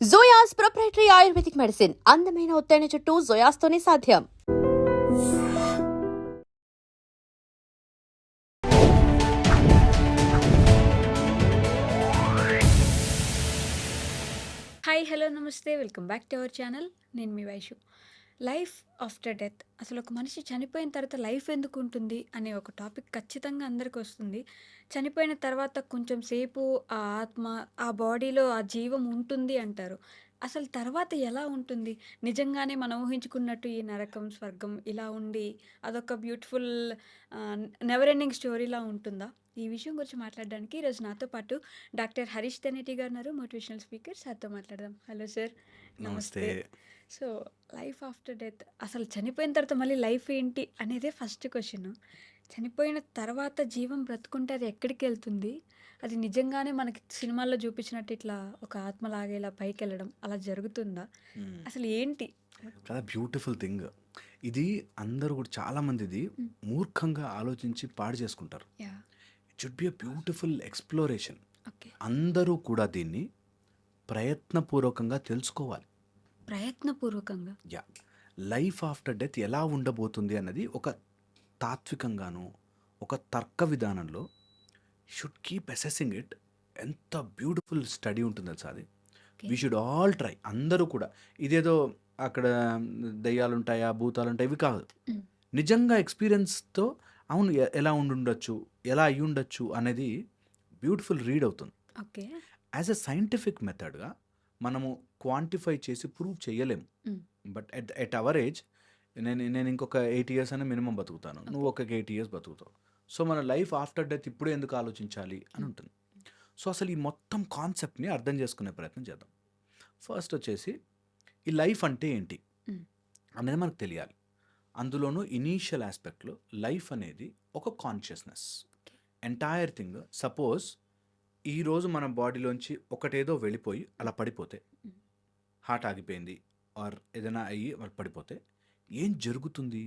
జోయాస్ proprietary ayurvedic medicine అందమైన ఒత్తైన చుట్టూ జోయాస్తోనే సాధ్యం. హాయ్ హలో నమస్తే welcome back to our channel. నేను మీ వైషు. లైఫ్ ఆఫ్టర్ డెత్, అసలు ఒక మనిషి చనిపోయిన తర్వాత లైఫ్ ఎందుకు ఉంటుంది అనే ఒక టాపిక్ ఖచ్చితంగా అందరికి వస్తుంది. చనిపోయిన తర్వాత కొంచెం సేపు ఆ ఆత్మ, ఆ బాడీలో ఆ జీవం ఉంటుంది అంటారు. అసలు తర్వాత ఎలా ఉంటుంది? నిజంగానే మనం ఊహించుకున్నట్టు ఈ నరకం స్వర్గం ఇలా ఉండి అదొక బ్యూటిఫుల్ నెవర్ ఎండింగ్ స్టోరీలా ఉంటుందా? ఈ విషయం గురించి మాట్లాడడానికి ఈరోజు నాతో పాటు డాక్టర్ హరీష్ తెనేటి గారు ఉన్నారు, మోటివేషనల్ స్పీకర్. సార్తో మాట్లాడదాం. Hello sir. నమస్తే. నమస్తే. సో లైఫ్ ఆఫ్టర్ డెత్, అసలు చనిపోయిన తర్వాత మళ్ళీ లైఫ్ ఏంటి అనేదే ఫస్ట్ క్వశ్చన్. చనిపోయిన తర్వాత జీవం బ్రతుకుంటే అది ఎక్కడికి వెళ్తుంది? అది నిజంగానే మనకి సినిమాల్లో చూపించినట్టు ఇట్లా ఒక ఆత్మలాగా ఇలా పైకి వెళ్ళడం అలా జరుగుతుందా? అసలు ఏంటి? చాలా బ్యూటిఫుల్ థింగ్. ఇది అందరూ కూడా చాలామంది ఇది మూర్ఖంగా ఆలోచించి పాడు చేసుకుంటారు. Yeah. It should be a beautiful exploration. Okay. అందరూ కూడా దీన్ని ప్రయత్నపూర్వకంగా తెలుసుకోవాలి. ప్రయత్నపూర్వకంగా. యా, లైఫ్ ఆఫ్టర్ డెత్ ఎలా ఉండబోతుంది అన్నది ఒక తాత్వికంగాను ఒక తర్క విధానంలో షుడ్ కీప్ అసెసింగ్ ఇట్. ఎంత బ్యూటిఫుల్ స్టడీ ఉంటుంది తెలుసా అది. We should all try. అందరూ కూడా ఇదేదో అక్కడ దయ్యాలు ఉంటాయా భూతాలు ఉంటాయి ఇవి కాదు. నిజంగా ఎక్స్పీరియన్స్తో అవును ఎలా ఉండుండొచ్చు ఎలా అయ్యి ఉండొచ్చు అనేది బ్యూటిఫుల్ రీడ్ అవుతుంది. ఓకే. యాజ్ ఎ సైంటిఫిక్ మెథడ్గా మనము క్వాంటిఫై చేసి ప్రూవ్ చేయలేము. బట్ ఎట్ అవర్ ఏజ్ నేను ఇంకొక 8 years అని మినిమం బతుకుతాను, నువ్వు ఒక 8 years బతుకుతావు. సో మన లైఫ్ ఆఫ్టర్ డెత్ ఇప్పుడే ఎందుకు ఆలోచించాలి అని ఉంటుంది. సో అసలు ఈ మొత్తం కాన్సెప్ట్ని అర్థం చేసుకునే ప్రయత్నం చేద్దాం. ఫస్ట్ వచ్చేసి ఈ లైఫ్ అంటే ఏంటి అనేది మనకు తెలియాలి. అందులోనూ ఇనీషియల్ ఆస్పెక్ట్లో లైఫ్ అనేది ఒక కాన్షియస్నెస్. Entire thing. సపోజ్ ఈరోజు మన బాడీలోంచి ఒకటేదో వెళ్ళిపోయి అలా పడిపోతే, హార్ట్ ఆగిపోయింది ఆర్ ఏదైనా అయ్యి వాళ్ళు పడిపోతే ఏం జరుగుతుంది?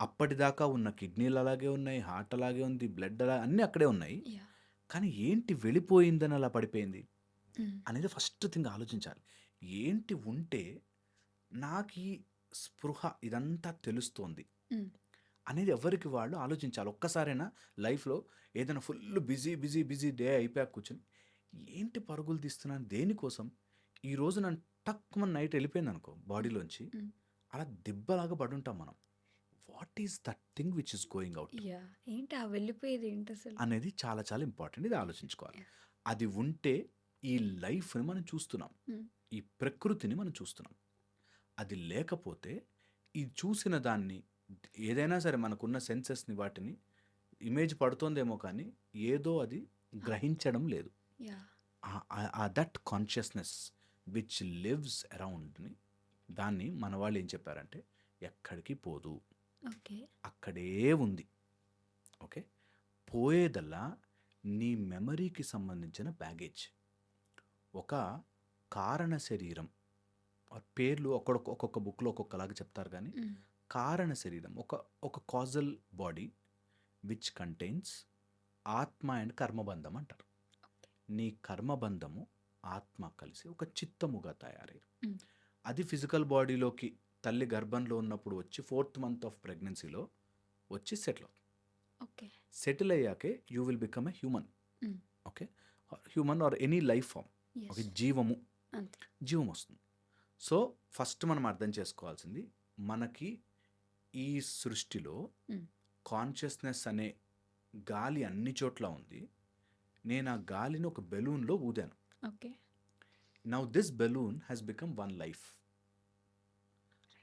అప్పటిదాకా ఉన్న కిడ్నీలు అలాగే ఉన్నాయి, హార్ట్ అలాగే ఉంది, బ్లడ్ అలా అన్నీ అక్కడే ఉన్నాయి. యా. కానీ ఏంటి వెళ్ళిపోయిందని అలా పడిపోయింది అనేది ఫస్ట్ థింగ్ ఆలోచించాలి. ఏంటి ఉంటే నాకు ఈ స్పృహ ఇదంతా తెలుస్తోంది అనేది ఎవరికి వాళ్ళు ఆలోచించాలి. ఒక్కసారైనా లైఫ్లో ఏదైనా full busy busy busy day అయిపోయాక కూర్చొని ఏంటి పరుగులు తీస్తున్నాను దేనికోసం, ఈరోజు నన్ను టక్కుమని నైట్ వెళ్ళిపోయింది అనుకో బాడీలోంచి, అలా దెబ్బలాగా పడుంటాం మనం. What is that thing which is going out yeah. ఏంటి ఆ వెళ్ళిపోయేది ఏంటి అసలు? అనేది చాలా చాలా ఇంపార్టెంట్. ఇది ఆలోచించుకోవాలి. అది ఉంటే ఈ లైఫ్ని మనం చూస్తున్నాం, ఈ ప్రకృతిని మనం చూస్తున్నాం. అది లేకపోతే ఈ చూసిన దాన్ని ఏదైనా సరే మనకున్న సెన్సెస్ని వాటిని ఇమేజ్ పడుతోందేమో కానీ ఏదో అది గ్రహించడం లేదు. Yeah. That consciousness which lives అరౌండ్ని దాన్ని మన వాళ్ళు ఏం చెప్పారంటే ఎక్కడికి పోదు, ఓకే. అక్కడే ఉంది. ఓకే, పోయేదల్లా నీ మెమరీకి సంబంధించిన బ్యాగేజ్. ఒక కారణ శరీరం పేర్లు ఒక్కొక్క బుక్లో ఒక్కొక్కలాగా చెప్తారు, కానీ కారణ శరీరం ఒక కాజల్ బాడీ విచ్ కంటైన్స్ ఆత్మ అండ్ కర్మబంధం అంటారు. నీ కర్మబంధము ఆత్మ కలిసి ఒక చిత్తముగా తయారయ్యారు. అది ఫిజికల్ బాడీలోకి తల్లి గర్భంలో ఉన్నప్పుడు వచ్చి 4th month ఆఫ్ ప్రెగ్నెన్సీలో వచ్చి సెటిల్ అవుతుంది. ఓకే. సెటిల్ అయ్యాకే you will become a human. Okay, human or any life form. Okay, జీవం వస్తుంది. సో ఫస్ట్ మనం అర్థం చేసుకోవాల్సింది, మనకి ఈ సృష్టిలో కాన్షియస్నెస్ అనే గాలి అన్ని చోట్ల ఉంది. నేను ఆ గాలిని ఒక బెలూన్లో ఊదాను. Okay. Now this balloon has become one life.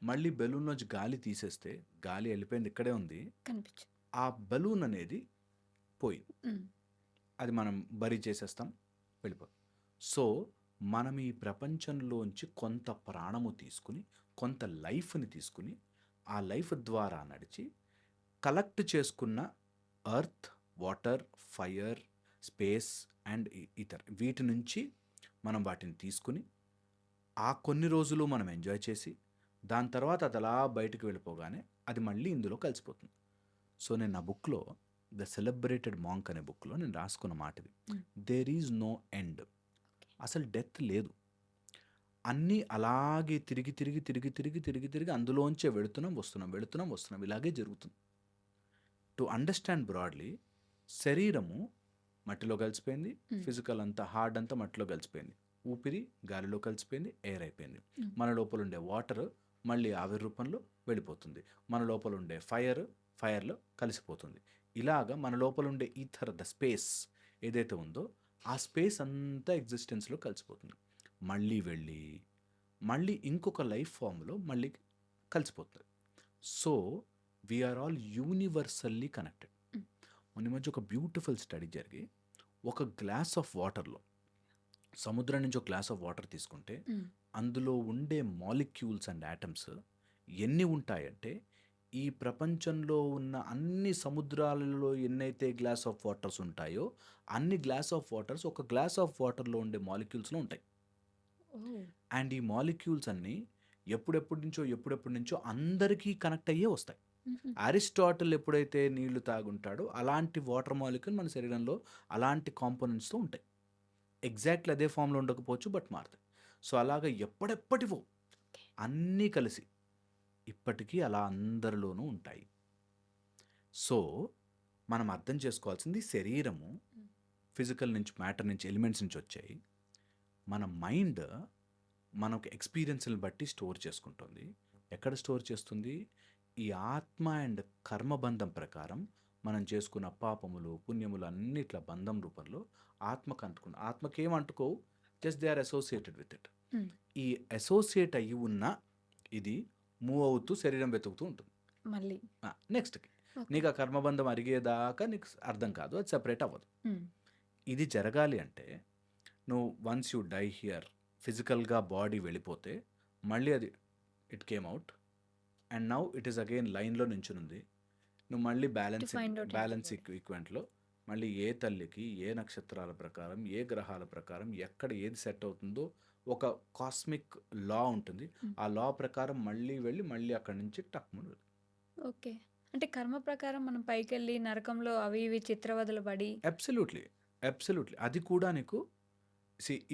మళ్ళీ బెలూన్లోంచి గాలి తీసేస్తే గాలి వెళ్ళిపోయింది, ఇక్కడే ఉంది. కనిపించు. ఆ బెలూన్ అనేది పోయింది, అది మనం బరీ చేసేస్తాం, వెళ్ళిపోతుంది. సో మనం ఈ ప్రపంచంలోంచి కొంత ప్రాణము తీసుకుని కొంత లైఫ్ని తీసుకుని ఆ లైఫ్ ద్వారా నడిచి కలెక్ట్ చేసుకున్న earth, water, fire, space and ఇతర్ వీటి నుంచి మనం వాటిని తీసుకుని ఆ కొన్ని రోజులు మనం ఎంజాయ్ చేసి దాని తర్వాత అది అలా బయటకు వెళ్ళిపోగానే అది మళ్ళీ ఇందులో కలిసిపోతుంది. సో నేను నా బుక్లో ద సెలబ్రేటెడ్ మాంక్ అనే బుక్లో నేను రాసుకున్న మాట ఇది. There is no end. అసలు డెత్ లేదు. అన్నీ అలాగే తిరిగి తిరిగి తిరిగి తిరిగి తిరిగి తిరిగి అందులోంచే వెళుతున్నాం వస్తున్నాం వెళుతున్నాం వస్తున్నాం ఇలాగే జరుగుతుంది. టు అండర్స్టాండ్ బ్రాడ్లీ, శరీరము మట్టిలో కలిసిపోయింది, ఫిజికల్ అంతా హార్డ్ అంతా మట్టిలో కలిసిపోయింది, ఊపిరి గాలిలో కలిసిపోయింది, ఎయిర్ అయిపోయింది. మన లోపల ఉండే వాటర్ మళ్ళీ ఆవిరి రూపంలో వెళ్ళిపోతుంది, మన లోపల ఉండే ఫైర్లో కలిసిపోతుంది. ఇలాగా మన లోపల ఉండే ఈథర్, ద స్పేస్ ఏదైతే ఉందో ఆ స్పేస్ అంతా ఎగ్జిస్టెన్స్లో కలిసిపోతుంది. మళ్ళీ వెళ్ళి మళ్ళీ ఇంకొక లైఫ్ ఫామ్లో మళ్ళీ కలిసిపోతుంది. So we are all universally connected. మొన్న మధ్య ఒక బ్యూటిఫుల్ స్టడీ జరిగి ఒక గ్లాస్ ఆఫ్ వాటర్లో, సముద్రం నుంచి ఒక గ్లాస్ ఆఫ్ వాటర్ తీసుకుంటే అందులో ఉండే మాలిక్యూల్స్ అండ్ యాటమ్స్ ఎన్ని ఉంటాయంటే ఈ ప్రపంచంలో ఉన్న అన్ని సముద్రాలలో ఎన్నైతే గ్లాస్ ఆఫ్ వాటర్స్ ఉంటాయో అన్ని గ్లాస్ ఆఫ్ వాటర్స్ ఒక గ్లాస్ ఆఫ్ వాటర్లో ఉండే మాలిక్యూల్స్లో ఉంటాయి. అండ్ ఈ మాలిక్యూల్స్ అన్నీ ఎప్పుడెప్పటి నుంచో అందరికీ కనెక్ట్ అయ్యే వస్తాయి. అరిస్టాటిల్ ఎప్పుడైతే నీళ్లు తాగుంటాడో అలాంటి వాటర్ మాలిక్యూల్ మన శరీరంలో అలాంటి కాంపోనెంట్స్తో ఉంటాయి. ఎగ్జాక్ట్లీ అదే ఫామ్లో ఉండకపోవచ్చు, బట్ మారుతాయి. సో అలాగా ఎప్పటివో అన్నీ కలిసి ఇప్పటికీ అలా అందరిలోనూ ఉంటాయి. సో మనం అర్థం చేసుకోవాల్సింది శరీరము ఫిజికల్ నుంచి, మ్యాటర్ నుంచి, ఎలిమెంట్స్ నుంచి వచ్చాయి. మన మైండ్ మనకు ఎక్స్పీరియన్స్ని బట్టి స్టోర్ చేసుకుంటుంది. ఎక్కడ స్టోర్ చేస్తుంది? ఈ ఆత్మ అండ్ కర్మబంధం ప్రకారం మనం చేసుకున్న పాపములు పుణ్యములు అన్నిట్ల బంధం రూపంలో ఆత్మకు అంటుకున్న, ఆత్మకి ఏం అంటుకోవు, just they are associated with it. ఈ అసోసియేట్ అయ్యి ఉన్న ఇది మూవ్ అవుతూ శరీరం వెతుకుతూ ఉంటుంది. మళ్ళీ నెక్స్ట్కి నీకు ఆ కర్మబంధం అరిగేదాకా నీకు అర్థం కాదు, అది సెపరేట్ అవ్వదు. ఇది జరగాలి అంటే నువ్వు వన్స్ యూ డై హియర్, ఫిజికల్గా బాడీ వెళ్ళిపోతే మళ్ళీ అది it came out and now it is again లైన్లో నించునుంది. నువ్వు మళ్ళీ బ్యాలెన్స్ ఈక్వెంట్లో మళ్ళీ ఏ తల్లికి ఏ నక్షత్రాల ప్రకారం ఏ గ్రహాల ప్రకారం ఎక్కడ ఏది సెట్ అవుతుందో ఒక కాస్మిక్ లా ఉంటుంది. ఆ లా ప్రకారం మళ్ళీ వెళ్ళి మళ్ళీ అక్కడి నుంచి టక్మును. ఓకే, అంటే కర్మ ప్రకారం మనం పైకి వెళ్ళి నరకంలో అవి ఇవి చిత్రవదలు పడి. అబ్సల్యూట్లీ అది కూడా నీకు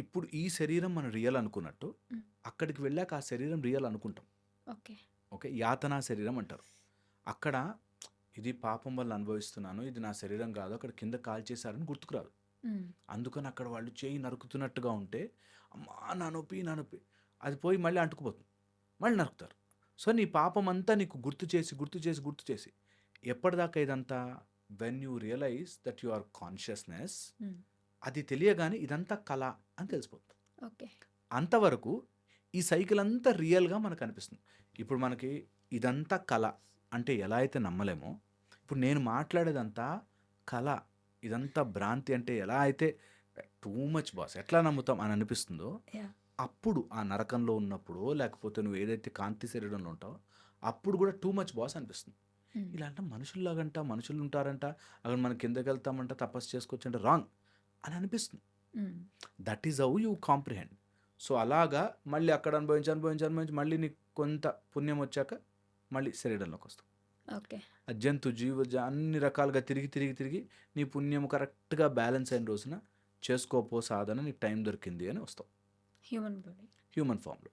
ఇప్పుడు ఈ శరీరం మనం రియల్ అనుకున్నట్టు అక్కడికి వెళ్ళాక ఆ శరీరం రియల్ అనుకుంటాం. ఓకే, యాతనా శరీరం అంటారు. అక్కడ ఇది పాపం వల్ల అనుభవిస్తున్నాను, ఇది నా శరీరం కాదు, అక్కడ కింద కాల్ చేశారని గుర్తుకురాదు. అందుకని అక్కడ వాళ్ళు చేయి నరుకుతున్నట్టుగా ఉంటే అమ్మా నా నొప్పి అది పోయి మళ్ళీ అంటుకుపోతుంది, మళ్ళీ నరుకుతారు. సో నీ పాపం అంతా నీకు గుర్తు చేసి ఎప్పటిదాకా ఇదంతా when you realise that you are consciousness, అది తెలియగానే ఇదంతా కళ అని తెలిసిపోతుంది. అంతవరకు ఈ సైకిల్ అంతా రియల్గా మనకు అనిపిస్తుంది. ఇప్పుడు మనకి ఇదంతా కళ అంటే ఎలా అయితే నమ్మలేమో, ఇప్పుడు నేను మాట్లాడేదంతా కళ, ఇదంతా భ్రాంతి అంటే ఎలా అయితే టూ మచ్ బాస్ ఎట్లా నమ్ముతాం అని అనిపిస్తుందో, అప్పుడు ఆ నరకంలో ఉన్నప్పుడు లేకపోతే నువ్వు ఏదైతే కాంతి శరీరంలో ఉంటావో అప్పుడు కూడా టూ మచ్ బాస్ అనిపిస్తుంది. ఇలా అంటే మనుషుల్లాగంట, మనుషులు ఉంటారంట, అక్కడ మనం కిందకి వెళ్తామంట, తపస్సు చేసుకోవచ్చు అంటే రాంగ్ అని అనిపిస్తుంది. That is how you comprehend. So అలాగా మళ్ళీ అక్కడ అనుభవించి మళ్ళీ నీకు కొంత పుణ్యం వచ్చాక మళ్ళీ శరీరంలోకి వస్తాం. జంతు జీవ అన్ని రకాలుగా తిరిగి నీ పుణ్యం కరెక్ట్గా బ్యాలెన్స్ అయిన రోజున చేసుకోపో సాధన నీకు టైం దొరికింది అని వస్తాం హ్యూమన్ ఫామ్లో.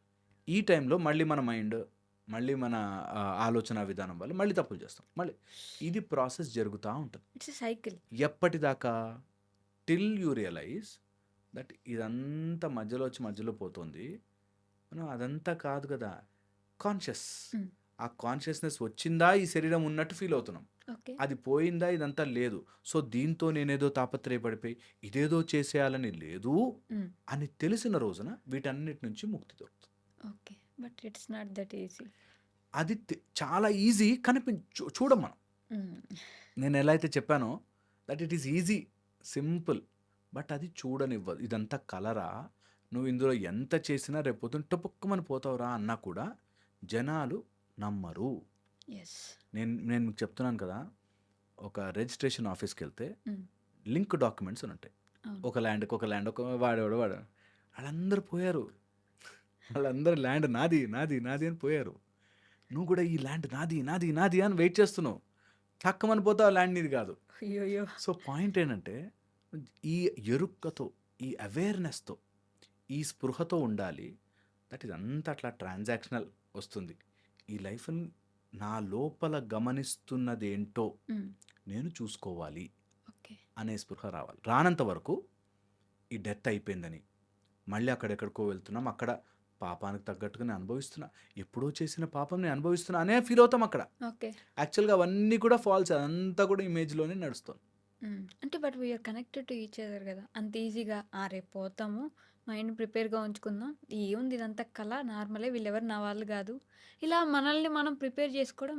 ఈ టైంలో మళ్ళీ మన మైండ్, మళ్ళీ మన ఆలోచన విధానం వల్ల మళ్ళీ తప్పులు చేస్తాం. మళ్ళీ ఇది ప్రాసెస్ జరుగుతూ ఉంటుంది. సైకిల్ ఎప్పటిదాకా? టిల్ యూ రియలైజ్ దట్ ఇదంతా మధ్యలో వచ్చి మధ్యలో పోతుంది, మనం అదంతా కాదు కదా కాన్షియస్. ఆ కాన్షియస్నెస్ వచ్చిందా ఈ శరీరం ఉన్నట్టు ఫీల్ అవుతున్నాం, అది పోయిందా ఇదంతా లేదు. సో దీంతో నేనేదో తాపత్రయపడిపోయి ఇదేదో చేసేయాలని లేదు అని తెలిసిన రోజున వీటన్నిటి నుంచి ముక్తి దొరుకుతుంది. But it's not that easy. అది చాలా ఈజీ చూడం మనం. నేను ఎలా అయితే చెప్పానో that it is easy, simple, but అది చూడనివ్వదు. ఇదంతా కలరా, నువ్వు ఇందులో ఎంత చేసినా రేపు టపుక్కమని పోతావురా అన్నా కూడా జనాలు నమ్మరు. నేను మీకు చెప్తున్నాను కదా, ఒక రిజిస్ట్రేషన్ ఆఫీస్కి వెళ్తే లింక్ డాక్యుమెంట్స్ అని ఉంటాయి. ఒక ల్యాండ్ ఒక వాడేవాడు వాళ్ళందరూ పోయారు, వాళ్ళందరూ ల్యాండ్ నాది అని పోయారు. నువ్వు కూడా ఈ ల్యాండ్ నాది అని వెయిట్ చేస్తున్నావు, తక్కువని పోతావు, ల్యాండ్ నీది కాదు. సో పాయింట్ ఏంటంటే ఈ ఎరుక్కతో, ఈ అవేర్నెస్తో, ఈ స్పృహతో ఉండాలి. దట్ ఈస్ అంతా అట్లా ట్రాన్సాక్షనల్ వస్తుంది. ఈ లైఫ్‌ని నా లోపల గమనిస్తున్నదేంటో హ్మ్. నేను చూసుకోవాలి ఓకే. అనే స్పృహ రావాలి. రానంత వరకు ఈ డెత్ అయిపోయిందని, మళ్ళీ అక్కడెక్కడికో వెళ్తున్నాం. అక్కడ పాపానికి తగ్గట్టుగా నేను అనుభవిస్తున్నా. ఎప్పుడో చేసిన పాపం నేను అనుభవిస్తున్నా అనే ఫీల్ అవుతాం అక్కడ. ఓకే. యాక్చువల్‌గా అవన్నీ కూడా ఫాల్స్. అదంతా కూడా ఇమేజ్‌లోనే నడుస్తుంది. అంటే but we are connected to each other కదా! అంత ఈజీగా రేపు పోతాము. మైండ్ ప్రిపేర్‌గా ఉంచుకుందాం. ఏముంది ఇదంతా కల నార్మలే వీళ్ళెవరు నా వాళ్ళు గాదు. ఇలా మనల్ని మనం ప్రిపేర్ చేసుకోవడం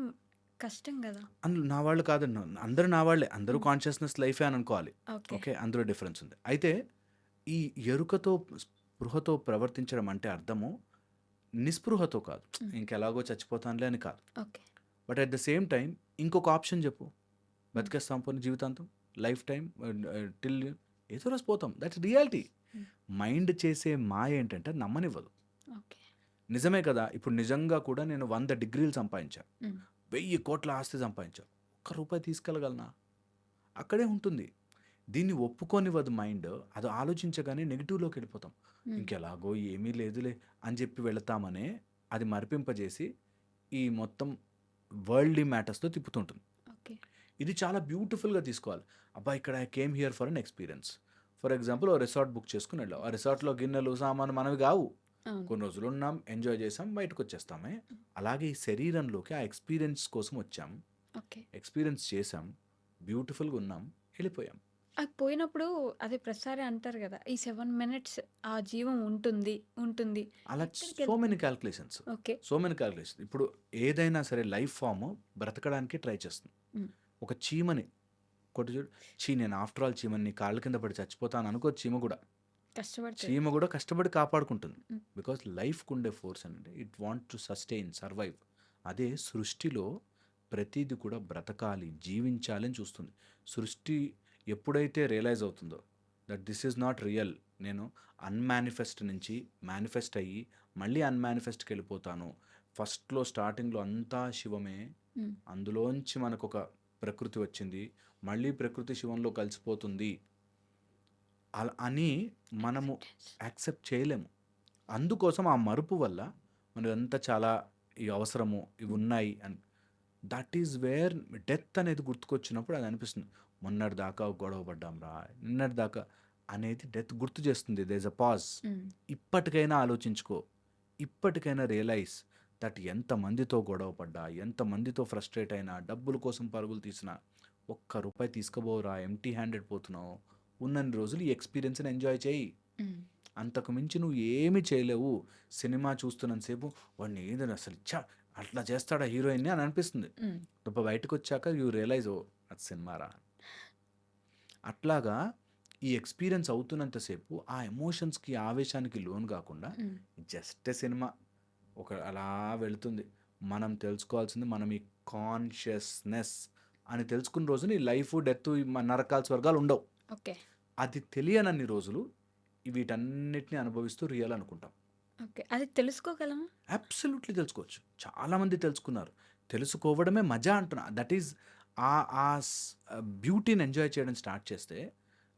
కష్టం గదా! అందులో నా వాళ్ళు కాదండి. అందరూ నా వాళ్ళే. అందరూ హ్మ్. కాన్షియస్‌నెస్ లైఫే అని అనుకోవాలి. ఓకే. ఓకే. అందులో డిఫరెన్స్ ఉంది. అయితే ఈ ఎరుకతో, స్పృహతో ప్రవర్తించడం అంటే అర్థము నిస్పృహతో కాదు. హ్మ్. ఇంకెలాగో చచ్చిపోతానులే అని కాదు. Okay. But at the same time ఇంకొక ఆప్షన్ చెప్పు. హ్మ్. బతికేస్తాం పోనీ జీవితాంతం. లైఫ్ టైమ్ టిల్ ఏదో రోజు పోతాం. That's reality. హ్మ్. మైండ్ చేసే మాయ ఏంటంటే నమ్మనివ్వదు. ఓకే. నిజమే కదా! ఇప్పుడు నిజంగా కూడా నేను 100 డిగ్రీలు సంపాదించా. హ్మ్. 1000 కోట్ల ఆస్తి సంపాదించా. ఒక్క రూపాయి తీసుకెళ్ళగలనా? అక్కడే ఉంటుంది. దీన్ని ఒప్పుకోనివ్వదు మైండ్. అది ఆలోచించగానే నెగెటివ్‌లోకి వెళ్ళిపోతాం. హ్మ్. ఇంకెలాగో ఏమీ లేదులే అని చెప్పి వెళతామనే అది మరిపింపజేసి ఈ మొత్తం వరల్డ్లీ మ్యాటర్స్‌తో తిప్పుతుంటుంది. ఓకే. ఇది చాలా బ్యూటిఫుల్‌గా తీసుకోవాలి. అబ్బా! ఇక్కడ I came here for an experience. For example ఓ రిసార్ట్ బుక్ చేసుకొని వెళ్ళాం. ఆ రిసార్ట్‌లో గిన్నెలు, సామాను మనవి కావు. అవును. కొన్ని రోజులు ఉన్నాం, ఎంజాయ్ చేసాం, బయటకొచ్చేస్తామే. అలాగే ఈ శరీరంలోకి ఆ ఎక్స్‌పీరియన్స్ కోసం వచ్చాం. ఓకే. ఎక్స్‌పీరియన్స్ చేసాం. బ్యూటిఫుల్‌గా ఉన్నాం, వెళ్ళిపోయాం. అది పోయినప్పుడు అదే ప్రతిసారి అంటారు గదా! ఈ 7 మినిట్స్ ఆ జీవం ఉంటుంది. ఉంటుంది. అలా సో మెనీ ఎక్కడికెళ్తుంది? Calculations. Okay. So many calculations. ఇప్పుడు ఏదైనా సరే లైఫ్ ఫార్మ్ బ్రతకడానికి ట్రై చేస్తుంది. హ్మ్. ఒక చీమని కొట్టి చూడు. నేను ఆఫ్టర్ ఆల్ చీమని నీ కాళ్ళ కింద పడి చచ్చిపోతాను అనుకో చీమ కూడా. కష్టపడుతది. చీమ కూడా కష్టపడి కాపాడుకుంటుంది. హ్మ్. బికాస్ లైఫ్‌కి ఉండే ఫోర్స్ అంటే it want to sustain, survive. అదే సృష్టిలో ప్రతీది కూడా బ్రతకాలి, జీవించాలి అని చూస్తుంది. సృష్టి ఎప్పుడైతే రియలైజ్ అవుతుందో that this is not real, నేను అన్‌మానిఫెస్ట్ నుంచి మానిఫెస్ట్ అయ్యి మళ్ళీ అన్‌మానిఫెస్ట్‌కి వెళ్ళిపోతాను. ఫస్ట్‌లో స్టార్టింగ్‌లో అంతా శివమే. హ్మ్. అందులోంచి మనకొక ప్రకృతి వచ్చింది. మళ్ళీ ప్రకృతి శివంలో కలిసిపోతుంది. అలా అని మనము యాక్సెప్టెన్స్. యాక్సెప్ట్ చేయలేము. అందుకోసం ఆ మరుపు వల్ల మనదంతా చాలా ఈ అవసరము, ఇవి హ్మ్. ఉన్నాయి అని. దట్ ఈజ్ వేర్ డెత్ అనేది గుర్తుకొచ్చినప్పుడు అది అనిపిస్తుంది. మొన్నటి దాకా గొడవ పడ్డాంరా, నిన్నటి దాకా అనేది డెత్ గుర్తు చేస్తుంది. There is a pause. Hmm. ఇప్పటికైనా ఆలోచించుకో. ఇప్పటికైనా రియలైజ్ దట్ ఎంతమందితో గొడవ పడ్డా, ఎంతమందితో ఫ్రస్ట్రేట్ అయినా, డబ్బుల కోసం పరుగులు తీసినా, ఒక్క రూపాయి తీసుకుపోవురా, ఎంప్టీ హ్యాండెడ్ పోతున్నావు. ఉన్నన్ని రోజులు ఈ ఎక్స్పీరియన్స్‌ని ఎంజాయ్ చేయి. హ్మ్. అంతకు మించి నువ్వు ఏమి చేయలేవు. సినిమా చూస్తున్నంత సేపు వాడిని ఏదని అసలు అట్లా చేస్తాడా హీరోయిన్‌ని అని అనిపిస్తుంది. హ్మ్. బయటకొచ్చాక యూ రియలైజ్ ఓహ్! అది సినిమారా. అట్లాగా ఈ ఎక్స్‌పీరియన్స్ అవుతున్నంత సేపు ఆ ఎమోషన్స్‌కి, ఆవేశానికి లోను గాకుండా హ్మ్. జస్ట్ సినిమా ఒక అలా వెళుతుంది. మనం తెలుసుకోవాల్సింది మనం ఈ కాన్షియస్‌నెస్ అని తెలుసుకున్న రోజున ఈ లైఫు, డెత్తు, ఈ నరకాలు, స్వర్గాలు ఉండవు. ఓకే. అది తెలియనన్ని రోజులు వీటన్నిటిని అనుభవిస్తూ రియల్ అనుకుంటాం. ఓకే. అది తెలుసుకోగలమా? అబ్సల్యూట్‌లీ తెలుసుకోవచ్చు. చాలామంది తెలుసుకున్నారు. తెలుసుకోవడమే మజా అంటున్నా. దట్ ఈజ్ ఆ బ్యూటీని ఎంజాయ్ చేయడం స్టార్ట్ చేస్తే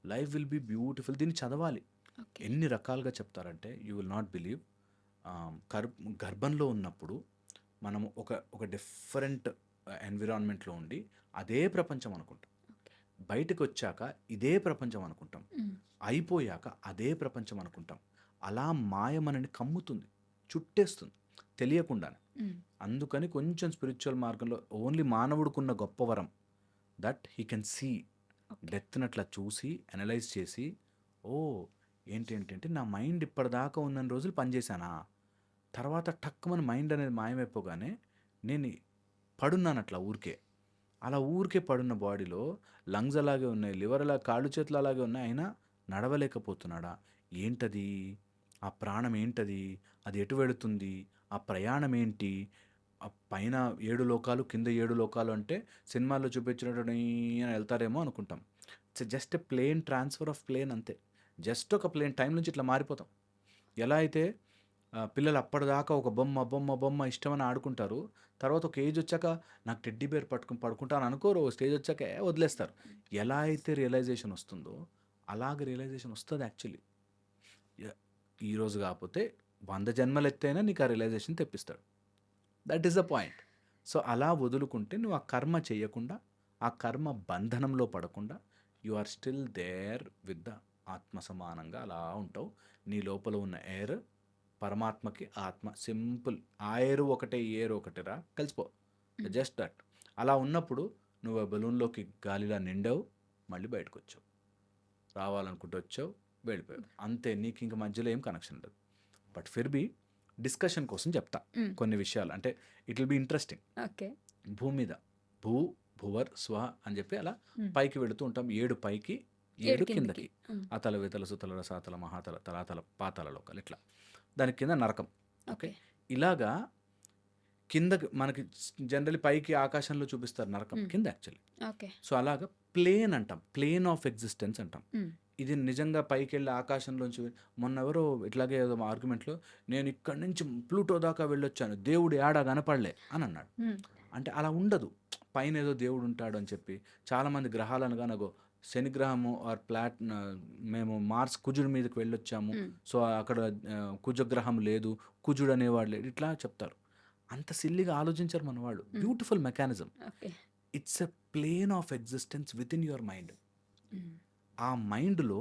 లైఫ్ విల్ బి బ్యూటిఫుల్. దీన్ని చదవాలి. ఓకే. ఎన్ని రకాలుగా చెప్తారంటే యూ విల్ నాట్ బిలీవ్. ఆహ్, గర్ గర్భంలో ఉన్నప్పుడు మనము ఒక డిఫరెంట్ ఎన్విరాన్మెంట్‌లో ఉండి అదే ప్రపంచం అనుకుంటాం. ఓకే. బయటకొచ్చాక ఇదే ప్రపంచం అనుకుంటాం. హ్మ్. అయిపోయాక అదే ప్రపంచం అనుకుంటాం. అలా మాయ మనని కమ్ముతుంది. చుట్టేస్తుంది తెలియకుండానే. హ్మ్. అందుకని కొంచెం స్పిరిచ్యువల్ మార్గంలో ఓన్లీ మానవుడికున్న గొప్ప వరం that he can see. Okay. డెత్‌ని అట్లా చూసి అనలైజ్ చేసి, ఓహ్! ఏంటేంటంటే నా మైండ్ ఇప్పటిదాకా ఉన్నన్ని రోజులు పనిచేశానా? తర్వాత టక్కుమని మైండ్ అనేది మాయమైపోగానే నేను పడున్నాను అట్లా ఊరికే. అలా ఊరికే పడున్న బాడీలో లంగ్స్ అలాగే ఉన్నాయి. లివర్ అలా కాళ్ళు చేతులు అలాగే ఉన్నాయి. అయినా నడవలేకపోతున్నాడా? ఏంటది? ఆ ప్రాణం ఏంటది? అది ఎటు వెళుతుంది? ఆ ప్రయాణం ఏంటి? ఆ పైన 7 లోకాలు, కింద 7 లోకాలు అంటే సినిమాల్లో చూపించినట్టు అని వెళ్తారేమో అనుకుంటాం. It's just a plane transfer of plane అంతే. జస్ట్ ఒక ప్లేన్ టైం నుంచి ఇట్లా మారిపోతాం. ఎలా అయితే పిల్లలు అప్పటిదాకా ఒక బొమ్మ, బొమ్మ, బొమ్మ ఇష్టమని ఆడుకుంటారు. తర్వాత ఒక ఏజ్ వచ్చాక నాకు టెడ్డీ బేర్ పట్టుకొని పడుకుంటాను అనుకోరు. ఓ స్టేజ్ వచ్చాక వదిలేస్తారు. ఎలా అయితే రియలైజేషన్ వస్తుందో అలాగ రియలైజేషన్ వస్తది యాక్చువల్లీ. య ఈరోజు కాకపోతే 100 జన్మలు ఎత్తైనా నీకు ఆ రియలైజేషన్ తెప్పిస్తాడు. That is the point. So అలా వదులుకుంటే నువ్వు ఆ కర్మ చేయకుండా, ఆ కర్మ బంధనంలో పడకుండా you are still there with the ఆత్మ సమానంగా అలా ఉంటావు. నీ లోపల ఉన్న ఎయిర్ పరమాత్మకి ఆత్మ సింపుల్. ఆ ఎయిర్ ఒకటే ఈ ఎయిర్ ఒకటేరా కలిసిపో. Just that. అలా ఉన్నప్పుడు నువ్వు ఆ బెలూన్లోకి గాలిలా నిండావు, మళ్ళీ బయటకు వచ్చావు. రావాలనుకుంటూ వచ్చావు, వెళ్ళిపోయావు. అంతే, నీకు ఇంక మధ్యలో ఏం కనెక్షన్ లేదు. బట్ ఫిర్ బి డిస్కషన్ కోసం చెప్తా కొన్ని విషయాలు. అంటే it will be interesting. Okay. భూమి మీద భూ భువర్ స్వ అని చెప్పి అలా పైకి వెళుతూ ఉంటాం. 7 పైకి 7 కిందకి. అతల వితల సుతల రసాతల మహాతల తలాతల పాతాల లోకాలు, ఇట్లా. దాని కింద నరకం. ఓకే. ఇలాగా కిందకి మనకి జనరల్లీ పైకి ఆకాశంలో చూపిస్తారు నరకం, కింద యాక్చువల్లీ. ఓకే. సో అలాగా ప్లేన్ అంటాం, ప్లేన్ ఆఫ్ ఎగ్జిస్టెన్స్ అంటాం. ఇది నిజంగా పైకి వెళ్ళి ఆకాశంలోంచి మొన్న ఎవరో ఇట్లాగే ఏదో ఆర్గ్యుమెంట్లో నేను ఇక్కడి నుంచి ప్లూటో దాకా వెళ్ళొచ్చాను, దేవుడు ఏడా కనపడలే అని అన్నాడు. అంటే అలా ఉండదు. పైన ఏదో దేవుడు ఉంటాడు అని చెప్పి చాలామంది గ్రహాలు అనగా నాకు శనిగ్రహము ఆర్ మేము మార్స్ కుజుడి మీదకి వెళ్ళొచ్చాము, సో అక్కడ కుజగ్రహం లేదు, కుజుడు అనేవాడు లేడు, ఇట్లా చెప్తారు. అంత సిల్లిగా ఆలోచించారు మన వాళ్ళు. Beautiful mechanism. It's a plane of existence within your mind. ఆ మైండ్లో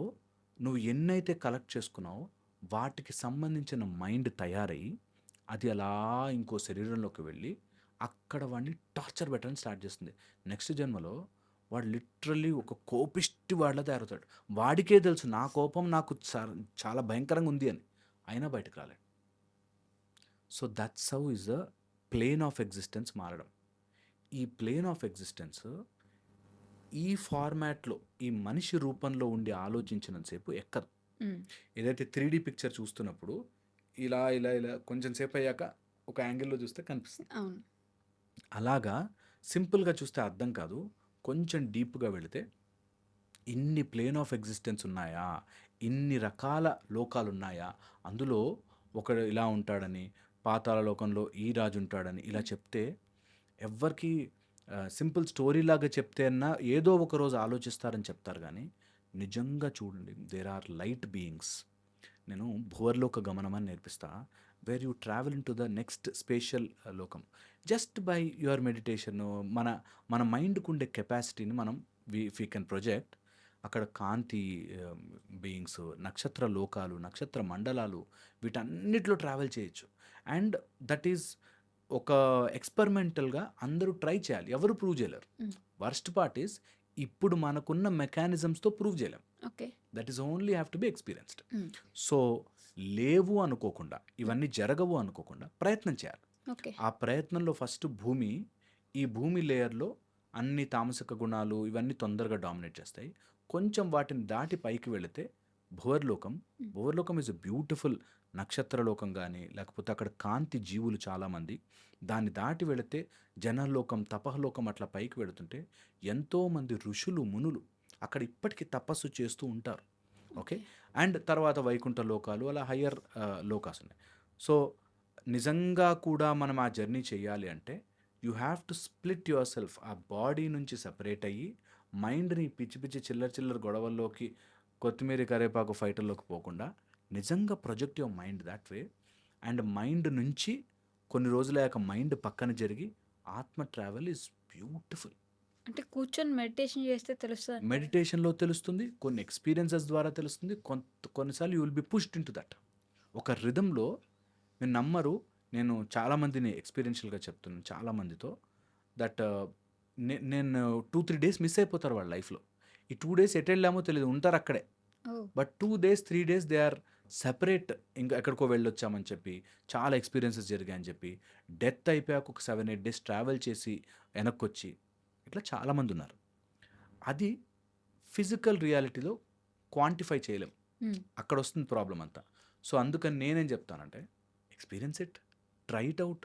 నువ్వు ఎన్నైతే కలెక్ట్ చేసుకున్నావో వాటికి సంబంధించిన మైండ్ తయారయ్యి అది అలా ఇంకో శరీరంలోకి వెళ్ళి అక్కడ వాడిని టార్చర్ పెట్టడం స్టార్ట్ చేస్తుంది. నెక్స్ట్ జన్మలో వాడు లిటరల్లీ ఒక కోపిష్టి వాడిలా తయారవుతాడు. వాడికే తెలుసు నా కోపం నాకు చాలా భయంకరంగా ఉంది అని, అయినా బయటకు రాలేడు. So that's how is the plane of existence మారడం. ఈ ప్లేన్ ఆఫ్ ఎగ్జిస్టెన్స్ ఈ ఫార్మాట్లో ఈ మనిషి రూపంలో ఉండి ఆలోచించినంతసేపు ఎక్కదు. ఏదైతే 3D పిక్చర్ చూస్తున్నప్పుడు ఇలా ఇలా ఇలా కొంచెం సేపు అయ్యాక ఒక యాంగిల్లో చూస్తే కనిపిస్తుంది. అలాగా సింపుల్గా చూస్తే అర్థం కాదు. కొంచెం డీప్గా వెళితే ఇన్ని ప్లేన్ ఆఫ్ ఎగ్జిస్టెన్స్ ఉన్నాయా, ఇన్ని రకాల లోకాలు ఉన్నాయా, అందులో ఒకడు ఇలా ఉంటాడని, పాతాళ లోకంలో ఈ రాజు ఉంటాడని ఇలా చెప్తే ఎవ్వరికి సింపుల్ స్టోరీ లాగా చెప్తే అన్నా ఏదో ఒక రోజు ఆలోచిస్తారని చెప్తారు. కానీ నిజంగా చూడండి, దేర్ ఆర్ లైట్ బీయింగ్స్. నేను భువర్లోక గమనం అని నేర్పిస్తా, where you travel into the next spatial లోకం జస్ట్ బై యువర్ మెడిటేషన్. మన మైండ్కు ఉండే కెపాసిటీని మనం వీ కెన్ ప్రొజెక్ట్. అక్కడ కాంతి బీయింగ్స్, నక్షత్ర లోకాలు, నక్షత్ర మండలాలు, వీటన్నిటిలో ట్రావెల్ చేయొచ్చు. అండ్ దట్ ఈజ్ ఒక ఎక్స్పెరిమెంటల్గా అందరూ ట్రై చేయాలి, ఎవరు ప్రూవ్ చేయలేరు. వర్స్ట్ పార్ట్ ఈస్ ఇప్పుడు మనకున్న మెకానిజమ్స్తో ప్రూవ్ చేయలేం. That is only have to be experienced. So లేవు అనుకోకుండా, ఇవన్నీ జరగవు అనుకోకుండా ప్రయత్నం చేయాలి. ఆ ప్రయత్నంలో ఫస్ట్ ఈ భూమి లేయర్లో అన్ని తామసిక గుణాలు ఇవన్నీ తొందరగా డామినేట్ చేస్తాయి. కొంచెం వాటిని దాటి పైకి వెళితే భువర్లోకం ఈజ్ ఎ బ్యూటిఫుల్ నక్షత్రలోకం. కానీ లేకపోతే అక్కడ కాంతి జీవులు చాలామంది. దాన్ని దాటి వెళితే జనలోకం, తపహలోకం, అట్లా పైకి వెళుతుంటే ఎంతోమంది ఋషులు, మునులు అక్కడ ఇప్పటికీ తపస్సు చేస్తూ ఉంటారు. ఓకే. అండ్ తర్వాత వైకుంఠ లోకాలు, అలా హయ్యర్ లోకాస్ ఉన్నాయి. సో నిజంగా కూడా మనం ఆ జర్నీ చేయాలి అంటే you have to split your self. ఆ బాడీ నుంచి సపరేట్ అయ్యి మైండ్ని పిచ్చి పిచ్చి చిల్లర గొడవల్లోకి, కొత్తిమీర కరేపాకు ఫైటర్లోకి పోకుండా నిజంగా project your mind that way. And mind నుంచి కొన్ని రోజులయ్యాక మైండ్ పక్కన జరిగి ఆత్మ ట్రావెల్ ఈజ్ బ్యూటిఫుల్. అంటే కూర్చొని మెడిటేషన్ చేస్తే తెలుస్తుంది. మెడిటేషన్లో తెలుస్తుంది, కొన్ని ఎక్స్పీరియన్సెస్ ద్వారా తెలుస్తుంది. కొన్నిసార్లు you will be pushed in to that. ఒక రిథంలో మీరు నమ్మరు, నేను చాలామందిని ఎక్స్పీరియన్షియల్గా చెప్తున్నాను చాలామందితో, దట్ నేను 2-3 డేస్ మిస్ అయిపోతారు వాళ్ళ లైఫ్లో. ఈ 2 డేస్ ఎటు వెళ్ళామో తెలియదు, ఉంటారు అక్కడే. But 2 days 3 days they are separate. ఇంకా ఎక్కడికో వెళ్ళొచ్చామని చెప్పి, చాలా ఎక్స్పీరియన్సెస్ జరిగాయని చెప్పి, డెత్ అయిపోయాక ఒక 7-8 డేస్ ట్రావెల్ చేసి వెనక్కి వచ్చి, ఇట్లా చాలామంది ఉన్నారు. అది ఫిజికల్ రియాలిటీలో క్వాంటిఫై చేయలేం. అక్కడ వస్తుంది ప్రాబ్లం అంతా. సో అందుకని నేనేం చెప్తానంటే experience it, try it out.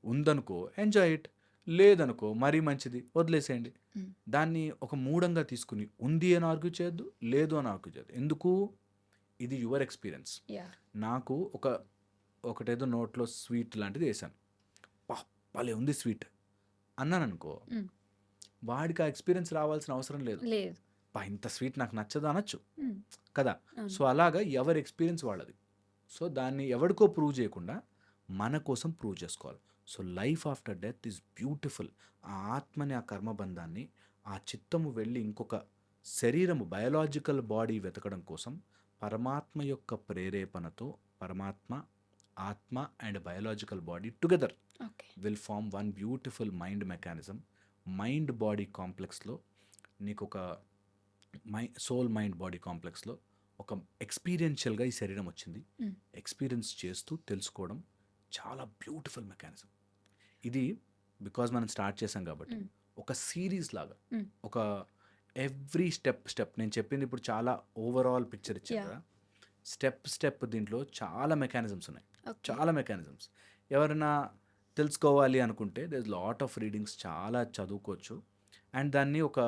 ఉందనుకో ఎంజాయ్ ఇట్, లేదనుకో మరీ మంచిది వదిలేసేయండి. దాన్ని ఒక మూఢంగా తీసుకుని ఉంది అని ఆర్గ్యూ చేయొద్దు, లేదు అని ఆర్గ్యూ చేయొద్దు. ఎందుకు? ఇది యువర్ ఎక్స్పీరియన్స్. నాకు ఒకటేదో నోట్లో స్వీట్ లాంటిది వేసాను, భలే ఉంది స్వీట్ అన్నాను అనుకో, వాడికి ఆ ఎక్స్పీరియన్స్ రావాల్సిన అవసరం లేదు. ఇంత స్వీట్ నాకు నచ్చదు అనొచ్చు కదా. సో అలాగా ఎవరి ఎక్స్పీరియన్స్ వాళ్ళది. సో దాన్ని ఎవరికో ప్రూవ్ చేయకుండా మన కోసం ప్రూవ్ చేసుకోవాలి. So life after death is beautiful. ఆ ఆత్మని, ఆ కర్మబంధాన్ని, ఆ చిత్తము వెళ్ళి ఇంకొక శరీరము, బయోలాజికల్ బాడీ వెతకడం కోసం పరమాత్మ యొక్క ప్రేరేపణతో పరమాత్మ, ఆత్మ and biological body together okay. Will form one beautiful mind mechanism. Mind body కాంప్లెక్స్లో నీకు ఒక సోల్ మైండ్ బాడీ కాంప్లెక్స్లో ఒక ఎక్స్పీరియన్షియల్గా ఈ శరీరం వచ్చింది. Mm. ఎక్స్పీరియన్స్ చేస్తూ తెలుసుకోవడం చాలా బ్యూటిఫుల్ మెకానిజం. ఇది బికాజ్ మనం స్టార్ట్ చేసాం కాబట్టి Mm. ఒక సిరీస్ లాగా, Mm. ఒక ఎవ్రీ స్టెప్ నేను చెప్పింది ఇప్పుడు చాలా ఓవరాల్ పిక్చర్ ఇచ్చాను Yeah. కదా. స్టెప్ దీంట్లో చాలా మెకానిజమ్స్ ఉన్నాయి, ఓకే. చాలా మెకానిజమ్స్. ఎవరైనా తెలుసుకోవాలి అనుకుంటే they is lot of readings, చాలా చదువుకోవచ్చు. అండ్ దాన్ని ఒక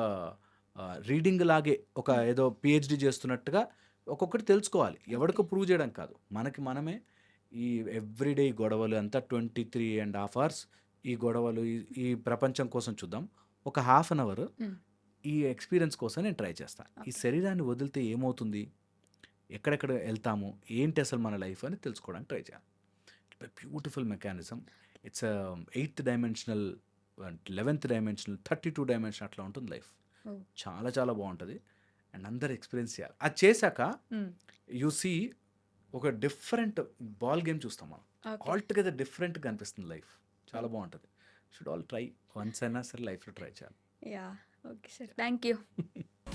రీడింగ్ లాగే, ఒక ఏదో పిహెచ్డి చేస్తున్నట్టుగా ఒక్కొక్కటి తెలుసుకోవాలి. ఎవరికో ప్రూవ్ చేయడం కాదు, మనకి మనమే. ఈ ఎవ్రీడే ఈ గొడవలు అంతా 23.5 hours ఈ గొడవలు, ఈ ప్రపంచం కోసం చూద్దాం. ఒక హాఫ్ అన్ అవర్ Mm. ఈ ఎక్స్పీరియన్స్ కోసం నేను ట్రై చేస్తాను. ఈ Okay. శరీరాన్ని వదిలితే ఏమవుతుంది, ఎక్కడెక్కడ వెళ్తాము, ఏంటి అసలు మన లైఫ్ అని తెలుసుకోవడానికి ట్రై చేయాలి. Beautiful mechanism. It's 8th dimensional, 11th dimensional, 32 dimension అట్లా ఉంటుంది లైఫ్. Oh. చాలా చాలా బాగుంటుంది. అండ్ అందరు ఎక్స్పీరియన్స్ చేయాలి. అది చేశాక Mm. యూ సీ ఒక డిఫరెంట్ బాల్ గేమ్ చూస్తాం మనం. ఓకే. ఆల్ టుగెదర్ డిఫరెంట్గా అనిపిస్తుంది లైఫ్. చాలా బాగుంటుంది. షుడ్ ఆల్ ట్రై వన్స్ అయినా సరే లైఫ్లో ట్రై చేయాలి. Yeah. Okay sir, thank you.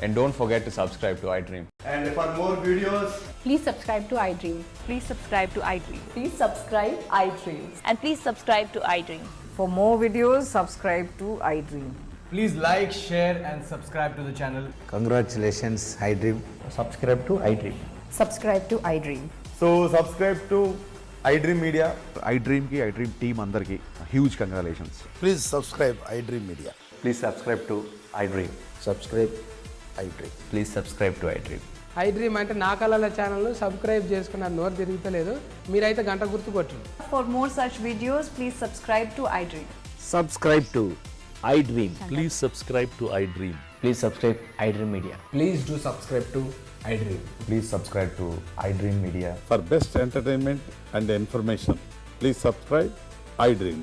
And don't forget to subscribe to iDream. And for more videos, Please subscribe to iDream. Please subscribe to iDream. Please subscribe iDream. And please subscribe to iDream. For more videos, subscribe to iDream. please like, share, and subscribe to the channel. Congratulations, iDream. Subscribe to iDream. Subscribe to iDream. So subscribe to iDream Media. iDream team అందరికి huge congratulations. Please subscribe iDream Media. Please subscribe to iDream. Subscribe iDream. Please subscribe to iDream. iDream అంటే నా కళల ఛానల్ను subscribe చేసుకున్న నోరు తిరుగుతలేదు, మీరైతే గంట గుర్తు కొట్టండి. For more such videos, please subscribe to iDream. Subscribe to iDream. Please subscribe to iDream. Please subscribe iDream Media. Please do subscribe to iDream. Please subscribe to iDream Media. For best entertainment and information, please subscribe iDream.